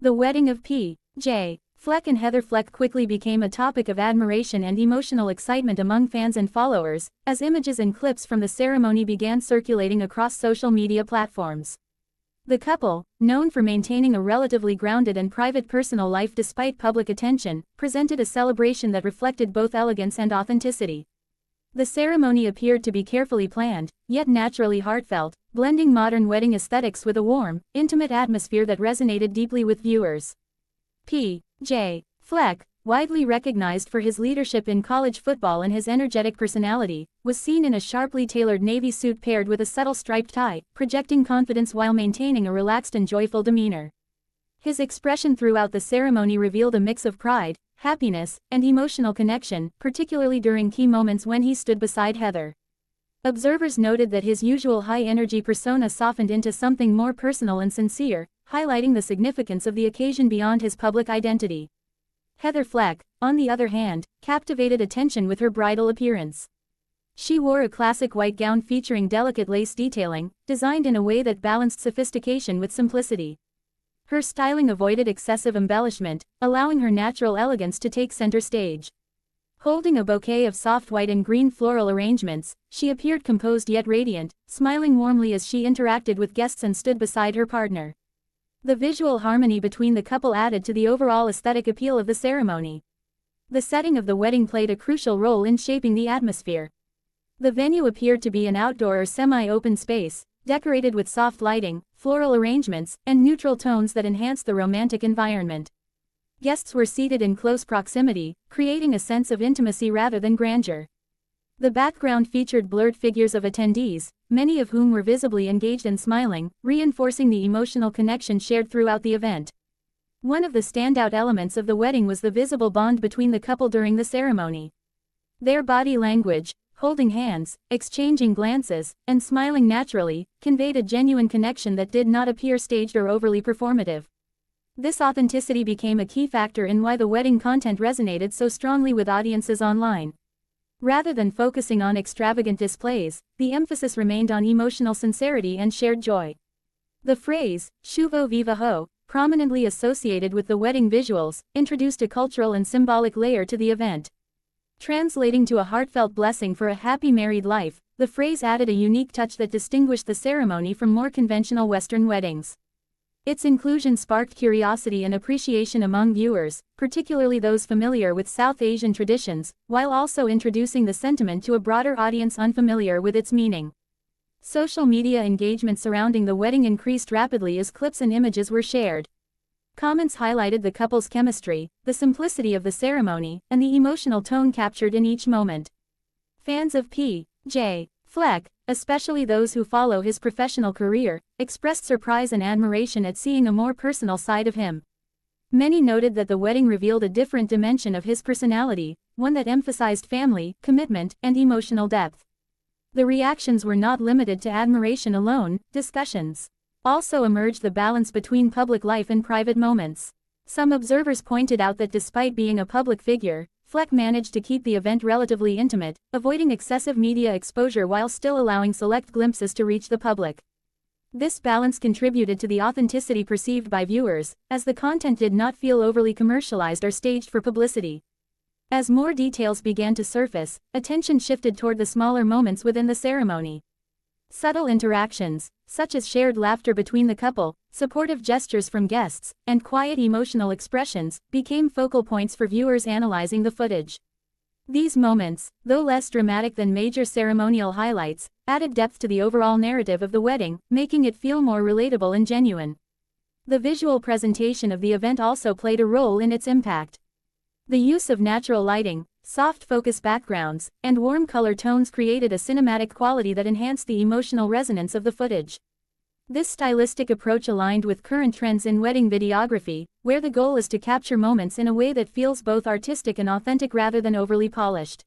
The wedding of P.J. Fleck and Heather Fleck quickly became a topic of admiration and emotional excitement among fans and followers, as images and clips from the ceremony began circulating across social media platforms. The couple, known for maintaining a relatively grounded and private personal life despite public attention, presented a celebration that reflected both elegance and authenticity. The ceremony appeared to be carefully planned, yet naturally heartfelt, blending modern wedding aesthetics with a warm, intimate atmosphere that resonated deeply with viewers. P.J. Fleck, widely recognized for his leadership in college football and his energetic personality, was seen in a sharply tailored navy suit paired with a subtle striped tie, projecting confidence while maintaining a relaxed and joyful demeanor. His expression throughout the ceremony revealed a mix of pride, happiness, and emotional connection, particularly during key moments when he stood beside Heather. Observers noted that his usual high-energy persona softened into something more personal and sincere, highlighting the significance of the occasion beyond his public identity. Heather Fleck, on the other hand, captivated attention with her bridal appearance. She wore a classic white gown featuring delicate lace detailing, designed in a way that balanced sophistication with simplicity. Her styling avoided excessive embellishment, allowing her natural elegance to take center stage. Holding a bouquet of soft white and green floral arrangements, she appeared composed yet radiant, smiling warmly as she interacted with guests and stood beside her partner. The visual harmony between the couple added to the overall aesthetic appeal of the ceremony. The setting of the wedding played a crucial role in shaping the atmosphere. The venue appeared to be an outdoor or semi-open space, decorated with soft lighting, floral arrangements, and neutral tones that enhanced the romantic environment. Guests were seated in close proximity, creating a sense of intimacy rather than grandeur. The background featured blurred figures of attendees, many of whom were visibly engaged and smiling, reinforcing the emotional connection shared throughout the event. One of the standout elements of the wedding was the visible bond between the couple during the ceremony. Their body language, holding hands, exchanging glances, and smiling naturally, conveyed a genuine connection that did not appear staged or overly performative. This authenticity became a key factor in why the wedding content resonated so strongly with audiences online. Rather than focusing on extravagant displays, the emphasis remained on emotional sincerity and shared joy. The phrase, Shuvo Vivah Ho, prominently associated with the wedding visuals, introduced a cultural and symbolic layer to the event. Translating to a heartfelt blessing for a happy married life, the phrase added a unique touch that distinguished the ceremony from more conventional Western weddings. Its inclusion sparked curiosity and appreciation among viewers, particularly those familiar with South Asian traditions, while also introducing the sentiment to a broader audience unfamiliar with its meaning. Social media engagement surrounding the wedding increased rapidly as clips and images were shared. Comments highlighted the couple's chemistry, the simplicity of the ceremony, and the emotional tone captured in each moment. Fans of P.J. Fleck, especially those who follow his professional career, expressed surprise and admiration at seeing a more personal side of him. Many noted that the wedding revealed a different dimension of his personality, one that emphasized family, commitment, and emotional depth. The reactions were not limited to admiration alone. Discussions also emerged the balance between public life and private moments. Some observers pointed out that despite being a public figure, Fleck managed to keep the event relatively intimate, avoiding excessive media exposure while still allowing select glimpses to reach the public. This balance contributed to the authenticity perceived by viewers, as the content did not feel overly commercialized or staged for publicity. As more details began to surface, attention shifted toward the smaller moments within the ceremony. Subtle interactions, such as shared laughter between the couple, supportive gestures from guests, and quiet emotional expressions, became focal points for viewers analyzing the footage. These moments, though less dramatic than major ceremonial highlights, added depth to the overall narrative of the wedding, making it feel more relatable and genuine. The visual presentation of the event also played a role in its impact. The use of natural lighting, soft focus backgrounds, and warm color tones created a cinematic quality that enhanced the emotional resonance of the footage. This stylistic approach aligned with current trends in wedding videography, where the goal is to capture moments in a way that feels both artistic and authentic rather than overly polished.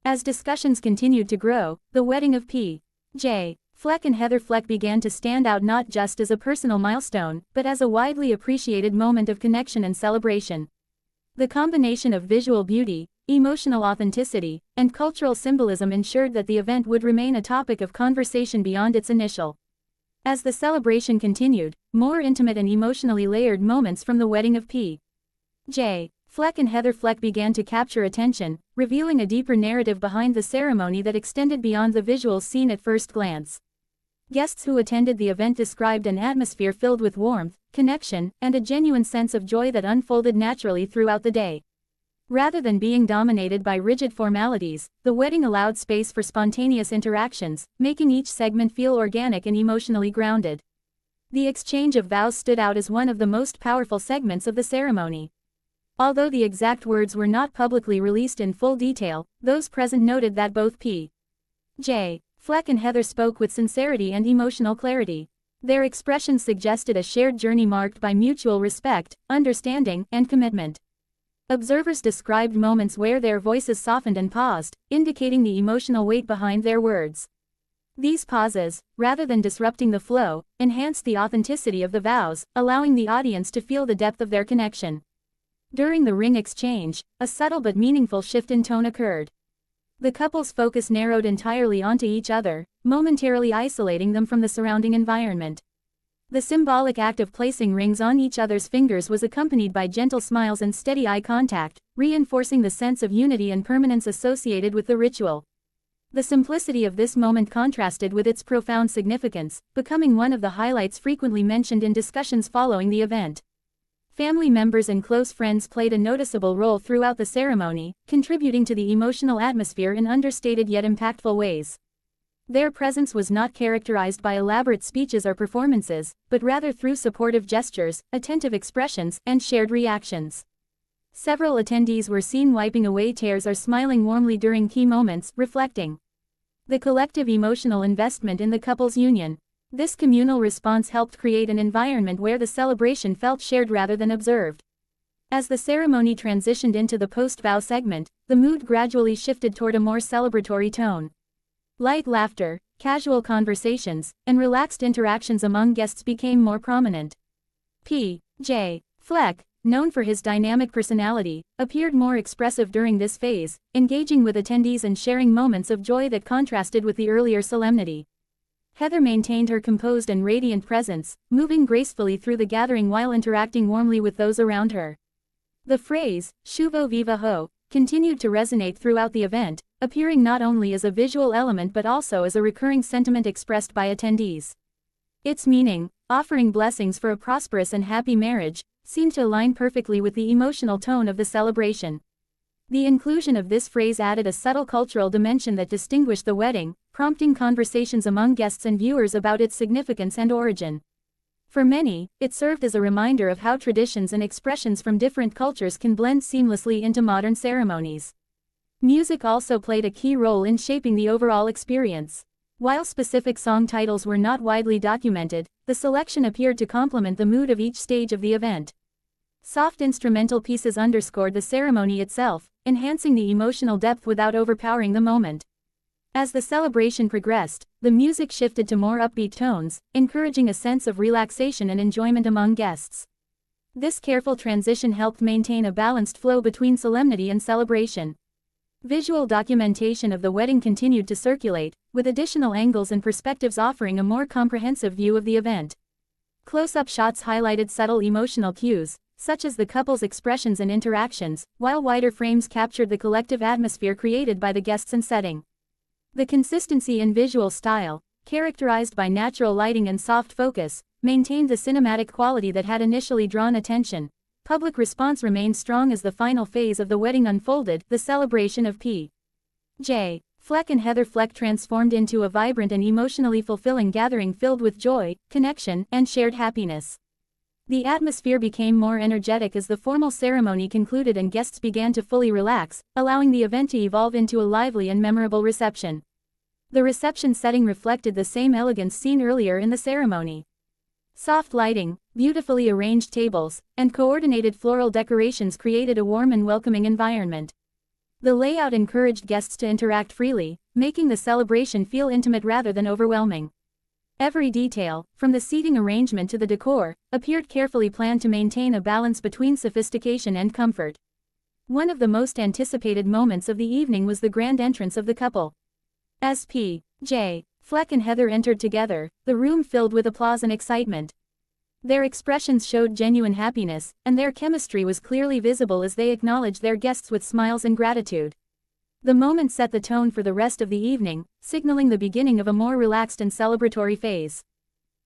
As discussions continued to grow, the wedding of P.J. Fleck and Heather Fleck began to stand out not just as a personal milestone, but as a widely appreciated moment of connection and celebration. The combination of visual beauty, emotional authenticity, and cultural symbolism ensured that the event would remain a topic of conversation beyond its initial As the celebration continued, more intimate and emotionally layered moments from the wedding of P.J. Fleck and Heather Fleck began to capture attention, revealing a deeper narrative behind the ceremony that extended beyond the visuals seen at first glance. Guests who attended the event described an atmosphere filled with warmth, connection, and a genuine sense of joy that unfolded naturally throughout the day. Rather than being dominated by rigid formalities, the wedding allowed space for spontaneous interactions, making each segment feel organic and emotionally grounded. The exchange of vows stood out as one of the most powerful segments of the ceremony. Although the exact words were not publicly released in full detail, those present noted that both P.J. Fleck and Heather spoke with sincerity and emotional clarity. Their expressions suggested a shared journey marked by mutual respect, understanding, and commitment. Observers described moments where their voices softened and paused, indicating the emotional weight behind their words. These pauses, rather than disrupting the flow, enhanced the authenticity of the vows, allowing the audience to feel the depth of their connection. During the ring exchange, a subtle but meaningful shift in tone occurred. The couple's focus narrowed entirely onto each other, momentarily isolating them from the surrounding environment. The symbolic act of placing rings on each other's fingers was accompanied by gentle smiles and steady eye contact, reinforcing the sense of unity and permanence associated with the ritual. The simplicity of this moment contrasted with its profound significance, becoming one of the highlights frequently mentioned in discussions following the event. Family members and close friends played a noticeable role throughout the ceremony, contributing to the emotional atmosphere in understated yet impactful ways. Their presence was not characterized by elaborate speeches or performances, but rather through supportive gestures, attentive expressions, and shared reactions. Several attendees were seen wiping away tears or smiling warmly during key moments, reflecting the collective emotional investment in the couple's union. This communal response helped create an environment where the celebration felt shared rather than observed. As the ceremony transitioned into the post-vow segment, the mood gradually shifted toward a more celebratory tone. Light laughter, casual conversations, and relaxed interactions among guests became more prominent. P.J. Fleck, known for his dynamic personality, appeared more expressive during this phase, engaging with attendees and sharing moments of joy that contrasted with the earlier solemnity. Heather maintained her composed and radiant presence, moving gracefully through the gathering while interacting warmly with those around her. The phrase, Shuvo Vivah Ho, continued to resonate throughout the event, appearing not only as a visual element but also as a recurring sentiment expressed by attendees. Its meaning, offering blessings for a prosperous and happy marriage, seemed to align perfectly with the emotional tone of the celebration. The inclusion of this phrase added a subtle cultural dimension that distinguished the wedding, prompting conversations among guests and viewers about its significance and origin. For many, it served as a reminder of how traditions and expressions from different cultures can blend seamlessly into modern ceremonies. Music also played a key role in shaping the overall experience. While specific song titles were not widely documented, the selection appeared to complement the mood of each stage of the event. Soft instrumental pieces underscored the ceremony itself, enhancing the emotional depth without overpowering the moment. As the celebration progressed, the music shifted to more upbeat tones, encouraging a sense of relaxation and enjoyment among guests. This careful transition helped maintain a balanced flow between solemnity and celebration. Visual documentation of the wedding continued to circulate, with additional angles and perspectives offering a more comprehensive view of the event. Close-up shots highlighted subtle emotional cues, such as the couple's expressions and interactions, while wider frames captured the collective atmosphere created by the guests and setting. The consistency in visual style, characterized by natural lighting and soft focus, maintained the cinematic quality that had initially drawn attention. Public response remained strong as the final phase of the wedding unfolded. The celebration of P.J. Fleck and Heather Fleck transformed into a vibrant and emotionally fulfilling gathering filled with joy, connection, and shared happiness. The atmosphere became more energetic as the formal ceremony concluded and guests began to fully relax, allowing the event to evolve into a lively and memorable reception. The reception setting reflected the same elegance seen earlier in the ceremony. Soft lighting, beautifully arranged tables, and coordinated floral decorations created a warm and welcoming environment. The layout encouraged guests to interact freely, making the celebration feel intimate rather than overwhelming. Every detail, from the seating arrangement to the decor, appeared carefully planned to maintain a balance between sophistication and comfort. One of the most anticipated moments of the evening was the grand entrance of the couple. As P.J. Fleck and Heather entered together, the room filled with applause and excitement. Their expressions showed genuine happiness, and their chemistry was clearly visible as they acknowledged their guests with smiles and gratitude. The moment set the tone for the rest of the evening, signaling the beginning of a more relaxed and celebratory phase.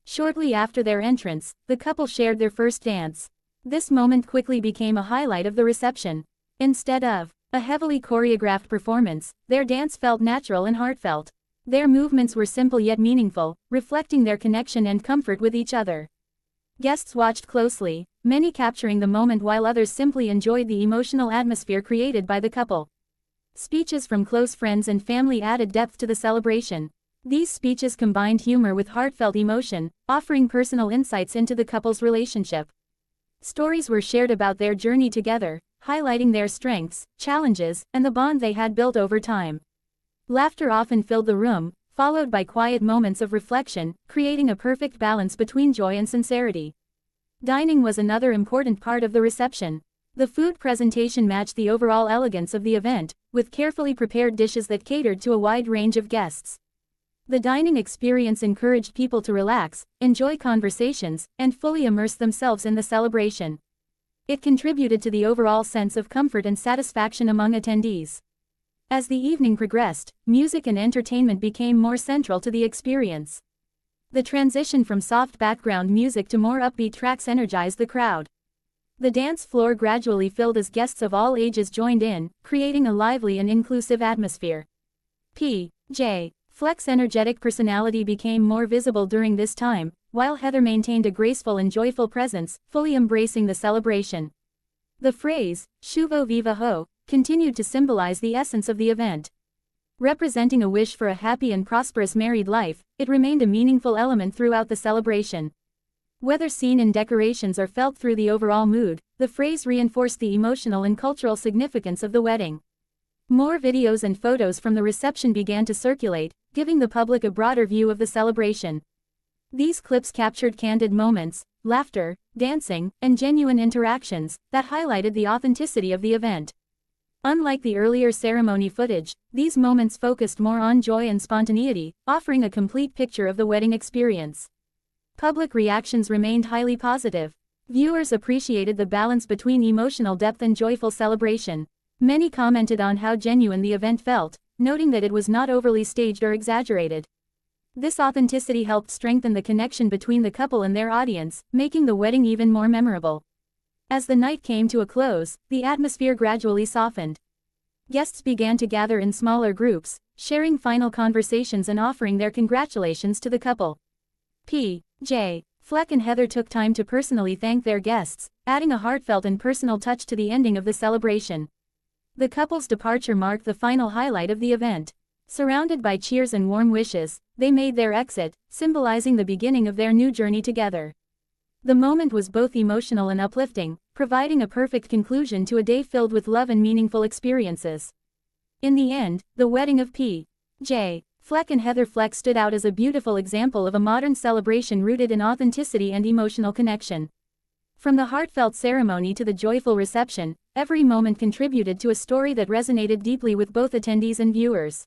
Shortly after their entrance, the couple shared their first dance. This moment quickly became a highlight of the reception. Instead of a heavily choreographed performance, their dance felt natural and heartfelt. Their movements were simple yet meaningful, reflecting their connection and comfort with each other. Guests watched closely, many capturing the moment while others simply enjoyed the emotional atmosphere created by the couple. Speeches from close friends and family added depth to the celebration. These speeches combined humor with heartfelt emotion, offering personal insights into the couple's relationship. Stories were shared about their journey together, highlighting their strengths, challenges, and the bond they had built over time. Laughter often filled the room, followed by quiet moments of reflection, creating a perfect balance between joy and sincerity. Dining was another important part of the reception. The food presentation matched the overall elegance of the event, with carefully prepared dishes that catered to a wide range of guests. The dining experience encouraged people to relax, enjoy conversations, and fully immerse themselves in the celebration. It contributed to the overall sense of comfort and satisfaction among attendees. As the evening progressed, music and entertainment became more central to the experience. The transition from soft background music to more upbeat tracks energized the crowd. The dance floor gradually filled as guests of all ages joined in, creating a lively and inclusive atmosphere. P.J. Fleck's energetic personality became more visible during this time, while Heather maintained a graceful and joyful presence, fully embracing the celebration. The phrase, Shuvo Vivah Ho, continued to symbolize the essence of the event. Representing a wish for a happy and prosperous married life, it remained a meaningful element throughout the celebration. Whether seen in decorations or felt through the overall mood, the phrase reinforced the emotional and cultural significance of the wedding. More videos and photos from the reception began to circulate, giving the public a broader view of the celebration. These clips captured candid moments, laughter, dancing, and genuine interactions that highlighted the authenticity of the event. Unlike the earlier ceremony footage, these moments focused more on joy and spontaneity, offering a complete picture of the wedding experience. Public reactions remained highly positive. Viewers appreciated the balance between emotional depth and joyful celebration. Many commented on how genuine the event felt, noting that it was not overly staged or exaggerated. This authenticity helped strengthen the connection between the couple and their audience, making the wedding even more memorable. As the night came to a close, the atmosphere gradually softened. Guests began to gather in smaller groups, sharing final conversations and offering their congratulations to the couple. P.J. Fleck and Heather took time to personally thank their guests, adding a heartfelt and personal touch to the ending of the celebration. The couple's departure marked the final highlight of the event. Surrounded by cheers and warm wishes, they made their exit, symbolizing the beginning of their new journey together. The moment was both emotional and uplifting, providing a perfect conclusion to a day filled with love and meaningful experiences. In the end, the wedding of P.J. Fleck and Heather Fleck stood out as a beautiful example of a modern celebration rooted in authenticity and emotional connection. From the heartfelt ceremony to the joyful reception, every moment contributed to a story that resonated deeply with both attendees and viewers.